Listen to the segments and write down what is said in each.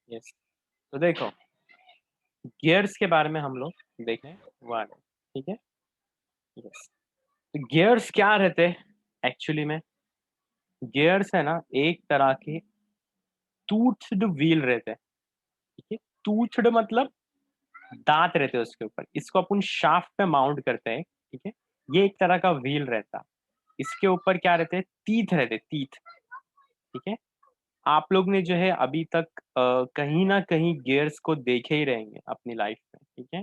Yes. तो देखो, gears के बारे में हम लोग देखने वाले, ठीक है? यस। तो गियर्स क्या रहते हैं एक्चुअली में? गियर्स है ना एक तरह के टूथ्ड व्हील रहते हैं, ठीक है? टूथ्ड मतलब दाँत रहते हैं उसके ऊपर, इसको अपन शाफ्ट पे माउंट करते हैं, ठीक है? ये एक तरह का व्हील रहता। इसके ऊपर क्या रहते हैं? तीथ रहते, तीथ, ठीक है? आप लोग ने जो है अभी तक कहीं न कहीं गियर्स को देखे ही रहेंगे अपनी लाइफ में, ठीक है?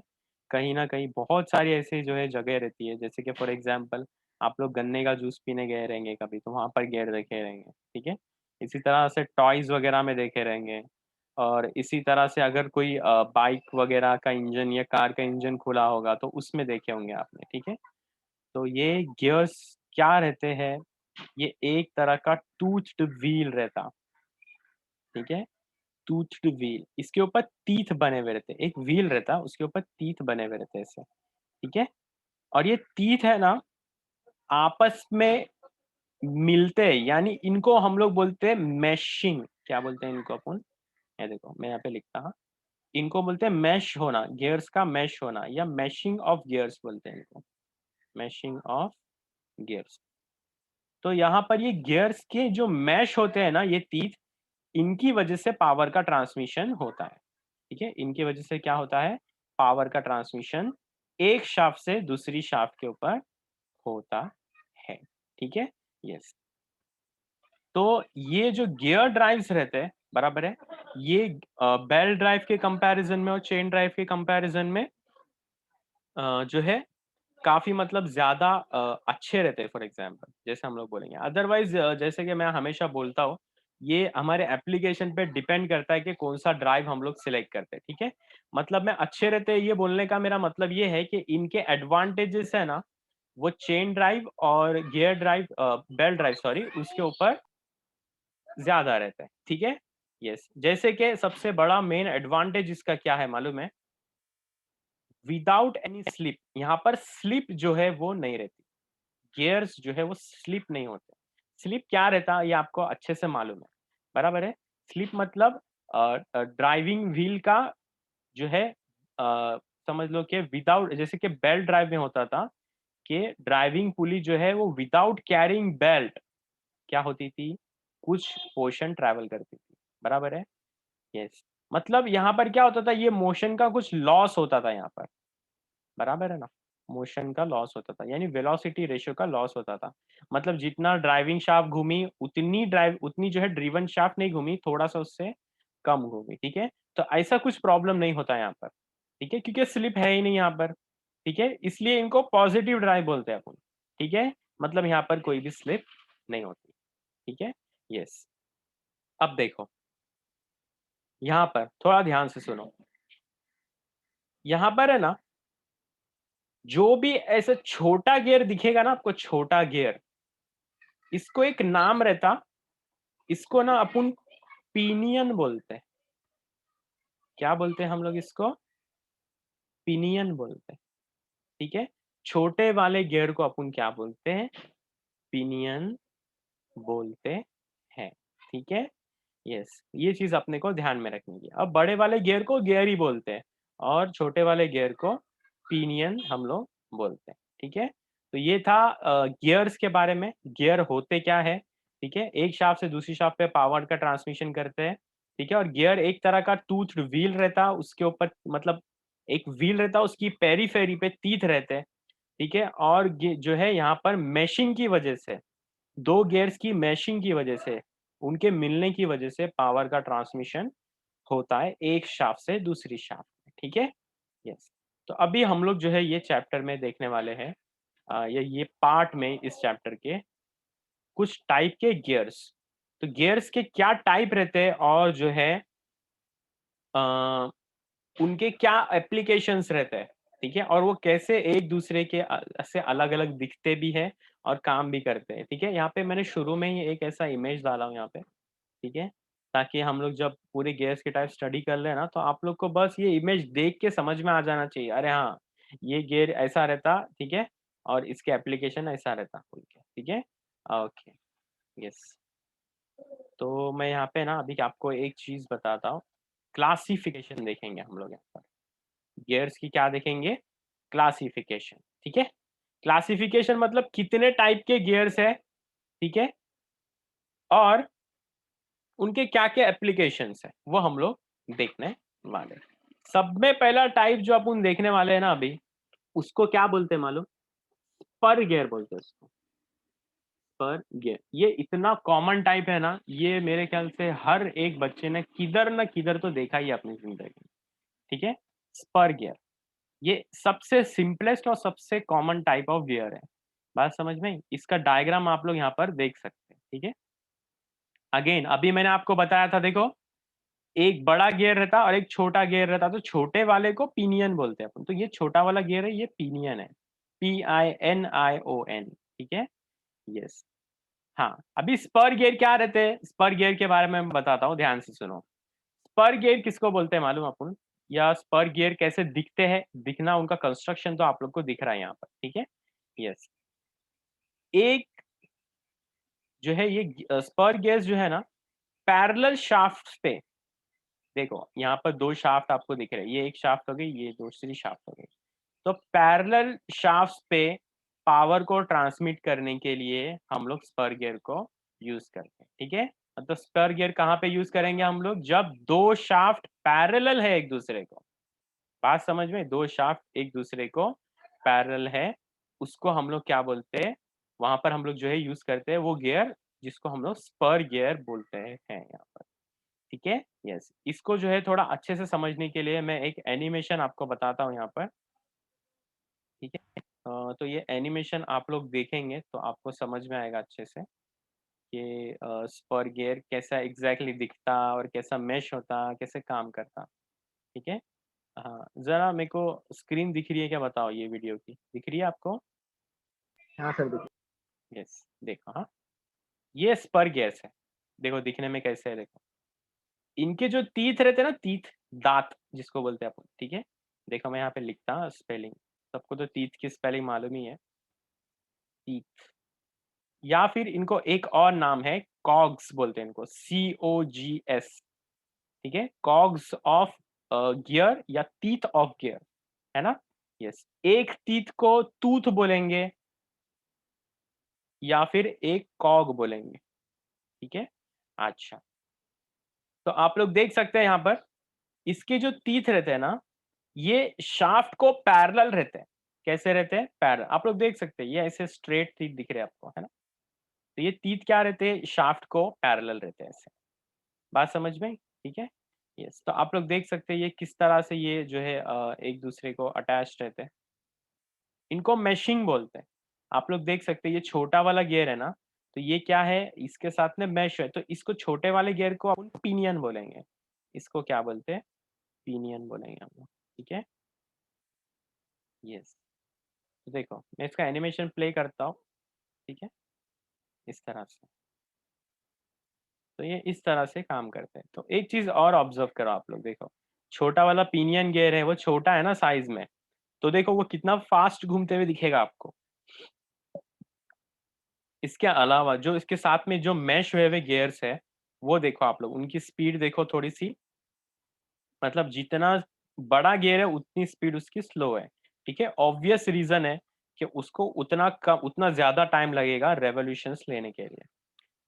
कहीं न कहीं बहुत सारी ऐसी जो है जगह रहती है, जैसे कि फॉर एग्ज़ाम्पल आप लोग गन्ने का जूस पीने गए रहेंगे कभी, तो वहाँ पर गियर देखे रहेंगे, ठीक है? इसी तरह से टॉयज़ वगैरह में देखे रहेंगे और इसी तरह से अगर कोई बाइक वगैरह का इंजन या कार का इंजन खुला होगा, तो उसमें देखे होंगे आपने, ठीक है? तो ये गियर्स क्या रहते हैं? ये एक तरह का टूथ्ड व्हील रहता, ठीक है? टूथ्ड व्हील, इसके ऊपर टीथ बने हुए रहते हैं। एक व्हील रहता है, उसके ऊपर टीथ बने हुए रहते हैं ऐसे, ठीक है? और ये टीथ है ना, आपस में मिलते हैं, यानी इनको हम लोग बोलते हैं मैशिंग। क्या बोलते हैं इनको अपन? ये देखो, मैं यहाँ पे लिखता हूँ। इनको बोलते हैं मैश होना, गियर्स का मैश होना या मैशिंग ऑफ गियर्स बोलते हैं इनको, मैशिंग ऑफ गियर्स। तो यहाँ पर ये गियर्स के जो मैश होते हैं ना, ये टीथ, इनकी वजह से पावर का ट्रांसमिशन होता है, ठीक है? इनकी वजह से क्या होता है? पावर का ट्रांसमिशन एक शाफ्ट से दूसरी शाफ्ट के ऊपर होता है, ठीक है? यस। तो ये जो गियर ड्राइव्स रहते हैं, बराबर है? ये बेल्ट ड्राइव के कंपैरिज़न में और चेन ड्राइव के कंपैरिज़न में जो है काफ़ी मतलब ज़्यादा अच्छे रहते हैं फॉर एग्ज़ाम्पल, जैसे हम लोग बोलेंगे। अदरवाइज़ जैसे कि मैं हमेशा बोलता हूँ, ये हमारे एप्लीकेशन पे डिपेंड करता है कि कौन-सा ड्राइव हम लोग सिलेक्ट करते हैं, ठीक है? मतलब मैं अच्छे रहते हैं ये बोलने का मेरा मतलब ये है कि इनके एडवांटेजेस है ना, वो चेन ड्राइव और gear drive belt drive sorry, उसके ऊपर ज़्यादा रहता है, ठीक है? यस, जैसे कि सबसे बड़ा मेन एडवांटेज इसका क्या है मालूम है? विदाउट एनी स्लिप, यहाँ पर स्लिप जो है वो नहीं रहती। गियर्स जो है वो स्लिप नहीं होते। स्लिप क्या रहता है ये आपको अच्छे से मालूम है, बराबर है? स्लिप मतलब ड्राइविंग व्हील का जो है समझ लो कि विदाउट, जैसे कि बेल्ट ड्राइव में होता था कि ड्राइविंग पुली जो है वो विदाउट कैरिंग बेल्ट क्या होती थी? कुछ पोर्शन ट्रैवल करती थी, बराबर है? यस। मतलब यहाँ पर क्या होता था, ये मोशन का कुछ लॉस होता था यहाँ पर। बराबर है ना? मोशन का लॉस होता था, यानी वेलोसिटी रेशियो का लॉस होता था। मतलब जितना ड्राइविंग शाफ्ट घूमी, उतनी जो है ड्रिवन शाफ्ट नहीं घूमी, थोड़ा-सा उससे कम घूमी, ठीक है? तो ऐसा कुछ प्रॉब्लम नहीं होता यहाँ पर, ठीक है? क्योंकि स्लिप है ही नहीं यहाँ पर, ठीक है? इसलिए इनको पॉजिटिव ड्राइव बोलते हैं अपन, ठीक है? मतलब यहाँ पर कोई भी स्लिप नहीं होती, ठीक है? यस। अब देखो, यहाँ पर थोड़ा ध्यान से सुनो। यहाँ पर है ना, जो भी ऐसा छोटा गियर दिखेगा ना आपको, छोटा गियर, इसको एक नाम रहता, इसको ना अपन पिनियन बोलते हैं। क्या बोलते हैं हम लोग इसको? पिनियन बोलते हैं, ठीक है? छोटे वाले गियर को अपन क्या बोलते हैं? पिनियन बोलते हैं, ठीक है? यस, ये चीज़ अपने को ध्यान में रखनी है। अब बड़े वाले गियर को गियर ही बोलते हैं और छोटे वाले गियर को पिनियन हम लोग बोलते हैं, ठीक है? तो ये था गियर्स के बारे में, गियर होते क्या है, ठीक है? एक शाफ्ट से दूसरी शाफ्ट पे पावर का ट्रांसमिशन करते हैं, ठीक है? और गियर एक तरह का टूथ्ड व्हील रहता है, उसके ऊपर मतलब एक व्हील रहता है, उसकी पेरिफेरी पे टीथ रहते हैं, ठीक है? और गे जो है यहाँ पर मेशिंग की वजह से 2 गियर्स की मैशिंग की वजह से, उनके मिलने की वजह से पावर का ट्रांसमिशन होता है एक शाफ्ट से दूसरी शाफ्ट में, ठीक है? यस। तो अभी हम लोग जो है ये चैप्टर में देखने वाले हैं ये पार्ट में इस चैप्टर के कुछ टाइप के गियर्स। तो गियर्स के क्या टाइप रहते हैं और जो है अ, उनके क्या एप्लीकेशंस रहते हैं, ठीक है? और वो कैसे एक दूसरे के से अलग-अलग दिखते भी हैं और काम भी करते हैं, ठीक है? यहाँ पे मैंने शुरू में ही एक ऐसा इमेज डाला हूँ यहाँ पे, ठीक है? ताकि हम लोग जब पूरे गियर्स के टाइप स्टडी कर लें ना, तो आप लोग को बस ये इमेज देख के समझ में आ जाना चाहिए, अरे हाँ, ये गियर ऐसा रहता, ठीक है? और इसके एप्लीकेशन ऐसा रहता बोल के, ठीक है? Okay, yes. तो मैं यहाँ पे ना अभी आपको एक चीज़ बताता हूँ, क्लासिफिकेशन देखेंगे हम लोग यहाँ पर। गियर्स की क्या देखेंगे? क्लासिफिकेशन, ठीक है। क्लासिफिकेशन मतलब कितने टाइप के गियर्स है, ठीक है, और उनके क्या क्या एप्लीकेशंस है वो हम लोग देखने वाले हैं। सब में पहला टाइप जो अपन देखने वाले हैं ना अभी, उसको क्या बोलते हैं मालूम? पर गियर बोलते हैं उसको, पर गियर। ये इतना कॉमन टाइप है ना, ये मेरे ख्याल से हर एक बच्चे ने किधर न किधर तो देखा ही है अपनी जिंदगी में, ठीक है। स्पर गियर ये सबसे सिंपलेस्ट और सबसे कॉमन टाइप ऑफ गियर है। बात समझ में आई? इसका डायग्राम आप लोग यहाँ पर देख सकते हैं, ठीक है। अगेन अभी मैंने आपको बताया था, देखो एक बड़ा गियर रहता और एक छोटा गियर रहता, तो छोटे वाले को पिनियन बोलते हैं अपन। तो ये छोटा वाला गियर है, ये पिनियन है, PINION, ठीक है। यस, हाँ। अभी स्पर गियर क्या रहते हैं, स्पर गियर के बारे में मैं बताता हूँ, ध्यान से सुनो। स्पर गियर किसको बोलते हैं मालूम अपन? या स्पर गियर कैसे दिखते हैं, दिखना उनका कंस्ट्रक्शन तो आप लोग को दिख रहा है यहाँ पर, ठीक है। यस, एक जो है ये स्पर गियर्स जो है ना, पैरेलल शाफ्ट पे, देखो यहाँ पर दो शाफ्ट आपको दिख रहे हैं, ये एक शाफ्ट हो गई, ये दूसरी शाफ्ट हो गई। तो पैरेलल शाफ्ट पे पावर को ट्रांसमिट करने के लिए हम लोग स्पर गियर को यूज करते हैं, ठीक है। तो स्पर गियर कहाँ पे यूज करेंगे हम लोग? जब दो शाफ्ट पैरेलल है एक दूसरे को। बात समझ में? दो शाफ्ट एक दूसरे को पैरेलल है, उसको हम लोग क्या बोलते हैं? वहां पर हम लोग जो है यूज करते हैं वो गियर, जिसको हम लोग स्पर गियर बोलते हैं यहाँ पर, ठीक है। यस, इसको जो है थोड़ा अच्छे से समझने के लिए मैं एक एनिमेशन आपको बताता हूँ यहाँ पर, ठीक है। तो ये एनिमेशन आप लोग देखेंगे तो आपको समझ में आएगा अच्छे से कि स्पर गियर कैसा एग्जैक्टली दिखता और कैसा मेश होता, कैसे काम करता, ठीक है। हाँ, जरा मेरे को स्क्रीन दिख रही है क्या, बताओ? ये वीडियो की दिख रही है आपको? हाँ सर देखिए। यस, देखो, हाँ, ये स्पर गियर्स है। देखो दिखने में कैसे है, देखो इनके जो तीत रहते हैं ना, तीत, दांत जिसको बोलते हैं अपन, ठीक है। देखो मैं यहाँ पे लिखता हूँ स्पेलिंग, सबको तो तीत की स्पेलिंग मालूम ही है, तीत। या फिर इनको एक और नाम है, कॉग्स बोलते हैं इनको, COGS, ठीक है। कॉग्स ऑफ गियर या टीथ ऑफ गियर, है ना। यस, एक टीथ को टूथ बोलेंगे या फिर एक कॉग बोलेंगे, ठीक है। अच्छा, तो आप लोग देख सकते हैं यहाँ पर इसके जो टीथ रहते हैं ना, ये शाफ्ट को पैरेलल रहते हैं। कैसे रहते हैं? पैरेलल। आप लोग देख सकते हैं ये ऐसे स्ट्रेट टीथ दिख रहे हैं आपको, है ना। तो ये टीथ क्या रहते हैं? शाफ्ट को पैरेलल रहते हैं ऐसे। बात समझ में आई? ठीक है। यस, तो आप लोग देख सकते हैं ये किस तरह से ये जो है एक दूसरे को अटैच रहते हैं। इनको मैशिंग बोलते हैं। आप लोग देख सकते हैं ये छोटा वाला गियर है ना, तो ये क्या है, इसके साथ में मैश है, तो इसको छोटे वाले गियर को अपन पिनियन बोलेंगे। इसको क्या बोलते हैं? पिनियन बोलेंगे हम लोग, ठीक है। यस, तो देखो मैं इसका एनिमेशन प्ले करता हूँ, ठीक है, इस तरह से। तो ये इस तरह से काम करते हैं। तो एक चीज और ऑब्जर्व करो आप लोग, देखो छोटा वाला पिनियन गियर है, वो छोटा है ना साइज में, तो देखो वो कितना फास्ट घूमते हुए दिखेगा आपको। इसके अलावा जो इसके साथ में जो मैश हुए हुए गियर्स है, वो देखो आप लोग, उनकी स्पीड देखो थोड़ी सी, मतलब जितना बड़ा गियर है उतनी स्पीड उसकी स्लो है, ठीक है। ऑब्वियस रीजन है कि उसको उतना कम, उतना ज्यादा टाइम लगेगा रेवोल्यूशंस लेने के लिए,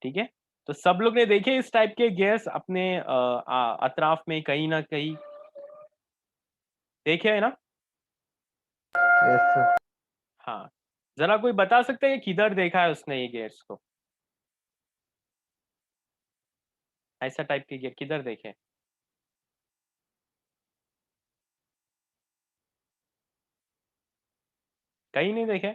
ठीक है। तो सब लोग ने देखे इस टाइप के गियर्स अपने अतराफ में कहीं ना कहीं देखे है ना? Yes sir. हाँ, जरा कोई बता सकते हैं कि किधर देखा है उसने ये गियर्स को? ऐसा टाइप के गियर किधर देखे? कहीं नहीं देखे?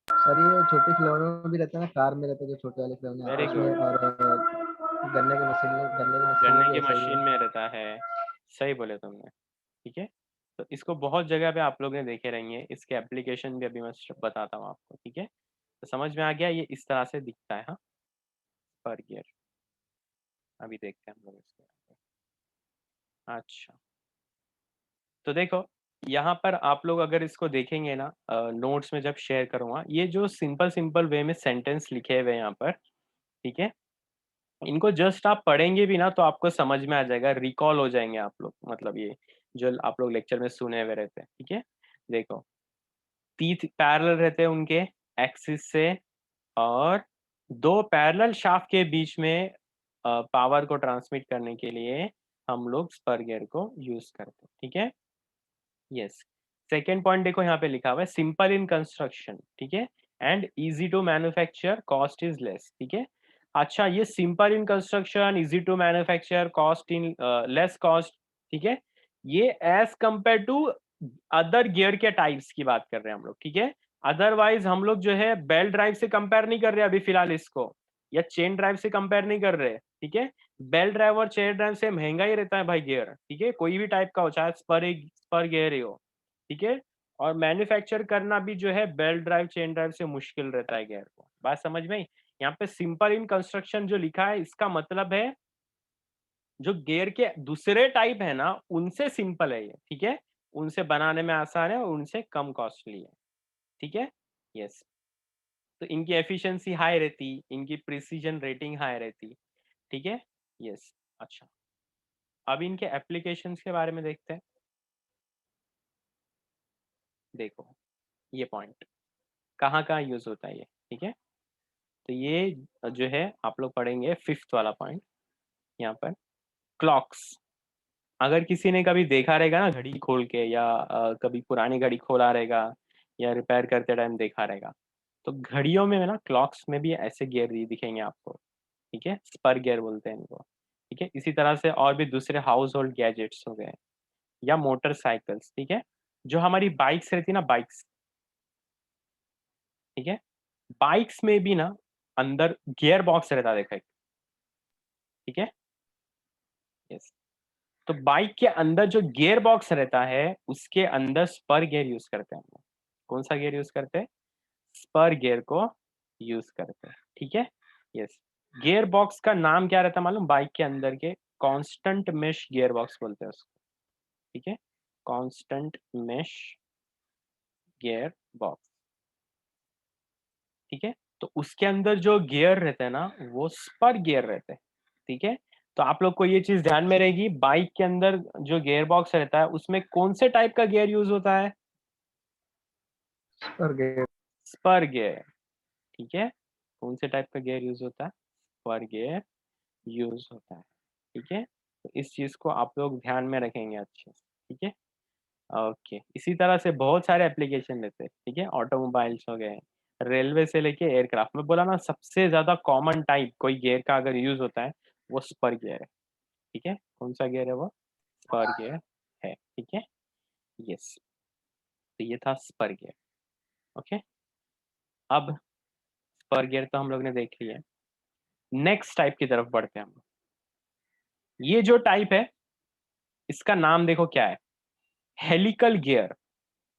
सर ये छोटे खिलौनों में भी रहता है ना, कार में रहता है जो छोटे वाले खिलौने आते वेरी हैं उसमें, गुड। और गन्ने की मशीन में गन्ने भी की ऐसा ही मशीन है। में रहता है, सही बोले तुमने, ठीक है। तो इसको बहुत जगह पे आप लोग ने देखे रहेंगे, इसके एप्लीकेशन भी अभी मैं बताता हूँ आपको, ठीक है। तो समझ में आ गया, ये इस तरह से दिखता है, हाँ, पर गियर। अभी देखते हैं हम लोग इसके आगे। अच्छा, तो देखो यहाँ पर आप लोग अगर इसको देखेंगे ना, नोट्स में जब शेयर करूँगा, ये जो सिंपल सिंपल वे में सेंटेंस लिखे हुए हैं यहाँ पर, ठीक है, इनको जस्ट आप पढ़ेंगे भी ना तो आपको समझ में आ जाएगा, रिकॉल हो जाएंगे आप लोग, मतलब ये जो आप लोग लेक्चर में सुने हुए रहते हैं। ठीक है, देखो तीन पैरेलल रहते हैं उनके एक्सिस से, और दो पैरेलल शाफ्ट के बीच में पावर को ट्रांसमिट करने के लिए हम लोग स्पर गियर को यूज करते हैं। ठीक है, यस। सेकेंड पॉइंट देखो यहाँ पे लिखा हुआ है सिंपल इन कंस्ट्रक्शन, ठीक है, and easy to manufacture, cost is less. ठीक है, अच्छा ये simple in construction, easy to manufacture, cost in less cost, ठीक है, ये as compare to other gear के टाइप्स की बात कर रहे हैं हम लोग। ठीक है, अदरवाइज हम लोग जो है बेल्ट ड्राइव से कंपेयर नहीं कर रहे अभी फिलहाल इसको, या चेन ड्राइव से कंपेयर नहीं कर रहे। ठीक है, बेल्ट ड्राइव और चेन ड्राइव से महंगा ही रहता है भाई गियर। ठीक है, कोई भी टाइप का हो, चाहे स्पर गियर ही हो। ठीक है, और मैन्युफैक्चर करना भी जो है बेल्ट ड्राइव चेन ड्राइव से मुश्किल रहता है गियर को। बात समझ में आई? यहाँ पे सिंपल इन कंस्ट्रक्शन जो लिखा है इसका मतलब है जो गियर के दूसरे टाइप है ना उनसे सिंपल है ये। ठीक है, उनसे बनाने में आसान है और उनसे कम कॉस्टली है। ठीक है, यस। तो इनकी एफिशिएंसी हाई रहती, इनकी प्रिसीजन रेटिंग हाई रहती। ठीक है, यस। अच्छा, अब इनके एप्लीकेशंस के बारे में देखते हैं। देखो ये पॉइंट कहाँ कहाँ यूज होता है ये। ठीक है, तो ये जो है आप लोग पढ़ेंगे फिफ्थ वाला पॉइंट यहाँ पर, क्लॉक्स। अगर किसी ने कभी देखा रहेगा ना घड़ी खोल के, या कभी पुरानी घड़ी खोला रहेगा, या रिपेयर करते टाइम देखा रहेगा, तो घड़ियों में ना क्लॉक्स में भी ऐसे गियर दिखेंगे आपको। ठीक है, स्पर गियर बोलते हैं इनको। ठीक है, इसी तरह से और भी दूसरे हाउस होल्ड गैजेट्स हो गए, या मोटरसाइकिल्स। ठीक है, जो हमारी बाइक्स रहती है ना, बाइक्स। ठीक है, बाइक्स में भी ना अंदर गियर बॉक्स रहता है, देखा एक। ठीक है, यस। तो बाइक के अंदर जो गियर बॉक्स रहता है उसके अंदर स्पर गियर यूज करते हैं हम लोग। कौन सा गियर यूज करते हैं? स्पर गियर को यूज करते हैं। ठीक है, यस। गियर बॉक्स का नाम क्या रहता है मालूम? बाइक के अंदर के कांस्टेंट मेश गियर बॉक्स बोलते हैं उसको। ठीक है, कांस्टेंट मेश गियर बॉक्स। ठीक है, तो उसके अंदर जो गियर रहते हैं ना वो स्पर गियर रहते हैं। ठीक है, तो आप लोग को ये चीज ध्यान में रहेगी, बाइक के अंदर जो गियर बॉक्स रहता है उसमें कौन से टाइप का गियर यूज होता है? Spur gear. Spur gear. ठीक है, कौन से टाइप का गियर यूज होता है? स्पर गियर यूज होता है। ठीक है, तो इस चीज को आप लोग ध्यान में रखेंगे अच्छे से। ठीक है, ओके। इसी तरह से बहुत सारे एप्लीकेशन रहते हैं। ठीक है, ऑटोमोबाइल्स हो गए, रेलवे से लेके एयरक्राफ्ट में, बोला ना सबसे ज्यादा कॉमन टाइप कोई गियर का अगर यूज होता है वो स्पर गियर है। ठीक है, कौन सा गियर है वो? स्पर गियर है। ठीक है, यस। तो ये था स्पर गियर। ओके, अब स्पर गियर तो हम लोग ने देख लिया। नेक्स्ट टाइप की तरफ बढ़ते हैं हम। ये जो टाइप है इसका नाम देखो क्या है? Helical gear.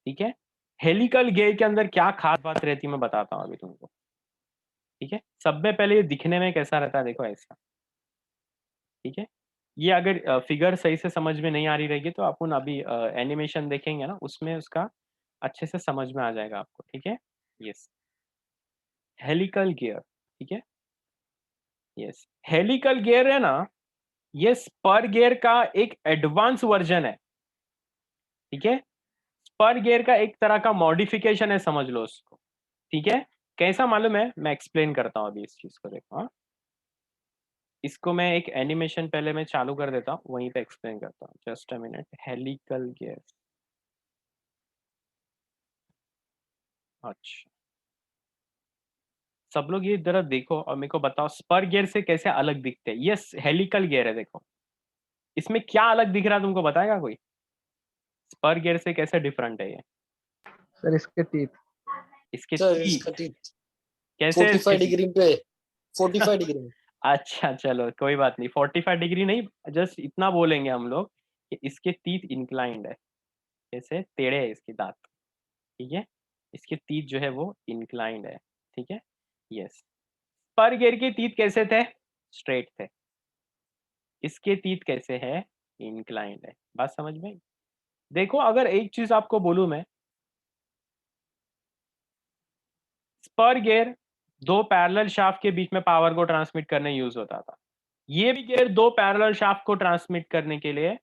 ठीक है, हेलिकल गियर के अंदर क्या खास बात रहती है मैं बताता हूँ अभी तुमको। ठीक है, सब में पहले ये दिखने में कैसा रहता है देखो, ऐसा। ठीक है, ये अगर फिगर सही से समझ में नहीं आ रही रहेगी तो अपन अभी एनिमेशन देखेंगे ना उसमें उसका अच्छे से समझ में आ जाएगा आपको। ठीक है, यस। Helical gear. ठीक है, यस। हेलिकल गियर है ना, ये स्पर गियर का एक एडवांस वर्जन है। ठीक है, स्पर गियर का एक तरह का मॉडिफिकेशन है, समझ लो उसको। ठीक है, कैसा मालूम है? मैं एक्सप्लेन करता हूँ अभी इस चीज को, देखो। हाँ, इसको मैं एक एनिमेशन पहले मैं चालू कर देता हूँ, वहीं पे एक्सप्लेन करता हूँ। Just a minute. Helical gear. अच्छा, सब लोग ये जरा देखो और मेरे को बताओ स्पर गियर से कैसे अलग दिखते हैं। यस, हेलिकल गियर है, देखो इसमें क्या अलग दिख रहा है तुमको बताएगा कोई? स्पर गियर से कैसे डिफरेंट है ये? सर इसके टीथ। इसके सर टीथ। इसका टीथ कैसे है इसके 45 टीथ? डिग्री पे, 45 डिग्री में। अच्छा चलो कोई बात नहीं, 45 डिग्री नहीं, जस्ट इतना बोलेंगे हम लोग कि इसके टीथ इंक्लाइंड है, जैसे टेढ़े है इसके दांत। ठीक है, इसके टीथ जो है वो इंक्लाइंड है। ठीक है, यस। पर गियर के टीथ कैसे थे? स्ट्रेट थे। इसके टीथ कैसे है? इंक्लाइंड है। बात समझ में आई? देखो अगर एक चीज आपको बोलूं मैं, स्पर गियर दो पैरेलल शाफ्ट के बीच में पावर को ट्रांसमिट करने यूज होता था। ये भी गियर दो पैरेलल शाफ्ट को ट्रांसमिट करने के लिए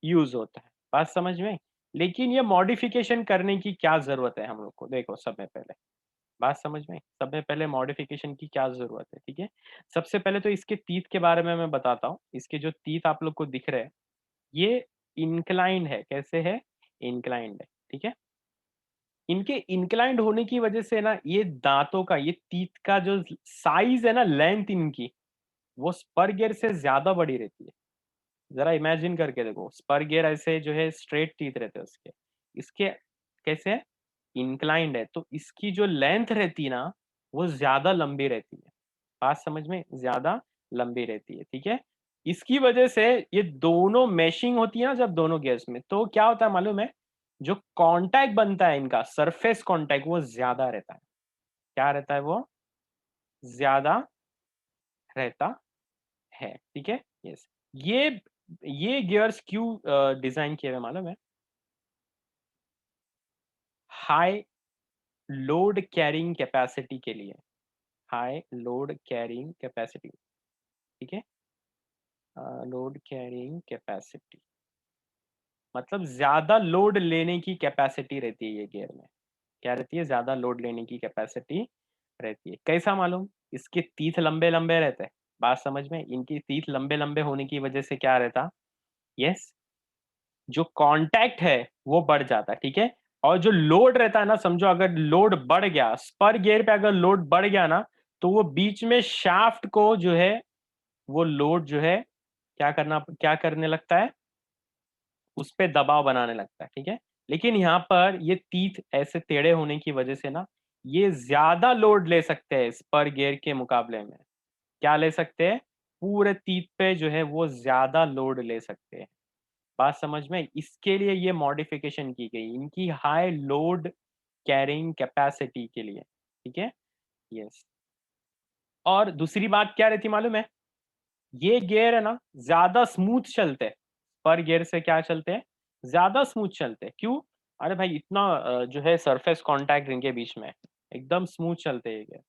यूज होता है। बात समझ में? लेकिन ये मॉडिफिकेशन करने की क्या जरूरत है हम लोग को? देखो सब में पहले बात समझ में, सब में पहले मॉडिफिकेशन की क्या जरूरत है, ठीक है। सबसे पहले तो इसके टीथ के बारे में मैं बताता हूँ। इसके जो टीथ आप लोग को दिख रहे हैं, ये इंक्लाइंड है। कैसे है? इंक्लाइंड है, ठीक है। इनके इंक्लाइंड होने की वजह से ना, ये दांतों का, ये टीथ का जो साइज है ना, लेंथ इनकी, वो स्पर गियर से ज्यादा बड़ी रहती है। जरा इमेजिन करके देखो, स्पर गियर ऐसे जो है स्ट्रेट टीथ रहते हैं उसके, इसके कैसे है? इंक्लाइंड है, तो इसकी जो लेंथ रहती है ना, वो ज्यादा लंबी रहती है। बात समझ में? ज्यादा लंबी रहती है, ठीक है। इसकी वजह से ये दोनों मैशिंग होती है ना जब दोनों गियर्स में, तो क्या होता है मालूम है? जो कांटेक्ट बनता है इनका, सरफेस कांटेक्ट, वो ज्यादा रहता है। क्या रहता है? वो ज्यादा रहता है, ठीक है। यस, ये ये गियर्स क्यों डिजाइन किए हुए मालूम है? हाई लोड कैरिंग कैपेसिटी के लिए। हाई लोड कैरिंग कैपेसिटी, ठीक है। लोड कैरिंग कैपेसिटी मतलब ज्यादा लोड लेने की कैपेसिटी रहती है ये गियर में। क्या रहती है? ज्यादा लोड लेने की कैपेसिटी रहती है। कैसा मालूम? इसके तीथ लंबे लंबे रहते हैं। बात समझ में? इनकी तीथ लंबे लंबे होने की वजह से क्या रहता? यस, जो कांटेक्ट है वो बढ़ जाता है, ठीक है। और जो लोड रहता है ना, समझो अगर लोड बढ़ गया, स्पर गियर पे अगर लोड बढ़ गया ना, तो वो बीच में शाफ्ट को जो है, वो लोड जो है क्या करने लगता है? उस पे दबाव बनाने लगता है, ठीक है। लेकिन यहाँ पर ये तीथ ऐसे टेढ़े होने की वजह से ना, ये ज्यादा लोड ले सकते हैं स्पर गियर के मुकाबले में। क्या ले सकते हैं? पूरे तीथ पे जो है वो ज्यादा लोड ले सकते हैं। बात समझ में? इसके लिए ये मॉडिफिकेशन की गई, इनकी हाई लोड कैरिंग कैपेसिटी के लिए, ठीक है। यस, और दूसरी बात क्या रहती मालूम है? ये गियर है ना, ज्यादा स्मूथ चलते हैं। पर गियर से क्या चलते हैं? ज्यादा स्मूथ चलते हैं। क्यों? अरे भाई, इतना जो है सरफेस कांटेक्ट इनके बीच में, एकदम स्मूथ चलते हैं ये गियर।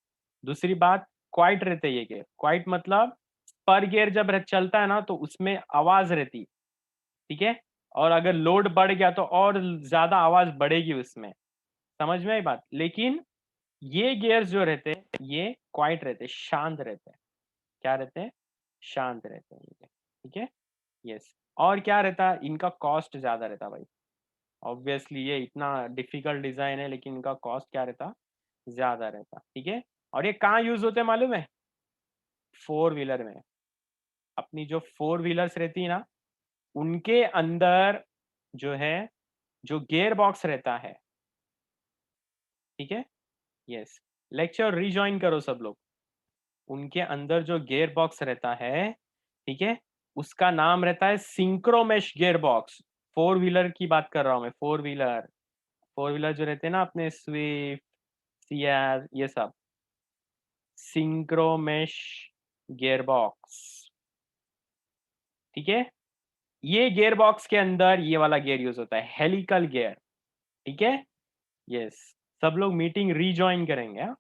दूसरी बात, क्वाइट रहते हैं ये गियर। क्वाइट मतलब पर गियर जब चलता है ना, तो उसमें आवाज रहती, ठीक है। और अगर लोड बढ़ गया तो और ज्यादा आवाज बढ़ेगी उसमें। समझ में आई बात? लेकिन ये गियर्स जो रहते हैं, ये क्वाइट रहते हैं, शांत रहते हैं। क्या रहते हैं? शांत रहते हैं ये, ठीक है। यस, और क्या रहता है? इनका कॉस्ट ज्यादा रहता भाई। ऑब्वियसली ये इतना डिफिकल्ट डिजाइन है, लेकिन इनका कॉस्ट क्या रहता? ज्यादा रहता, ठीक है। और ये कहाँ यूज होते हैं मालूम है? फोर व्हीलर में। अपनी जो फोर व्हीलर्स रहती है ना, उनके अंदर जो है, जो गियर बॉक्स रहता है, ठीक है। यस, लेक्चर रिजॉइन करो सब लोग। उनके अंदर जो गियर बॉक्स रहता है, ठीक है, उसका नाम रहता है synchromesh gear box. Four wheeler की बात कर रहा हूं मैं, फोर व्हीलर। फोर व्हीलर जो रहते हैं ना, अपने स्विफ्ट, सियाज, ये सब सिंक्रोमेश गियर बॉक्स, ठीक है। ये गियर बॉक्स के अंदर ये वाला गियर यूज होता है, हेलिकल गियर, ठीक है। यस, सब लोग मीटिंग रीजॉइन करेंगे, हाँ?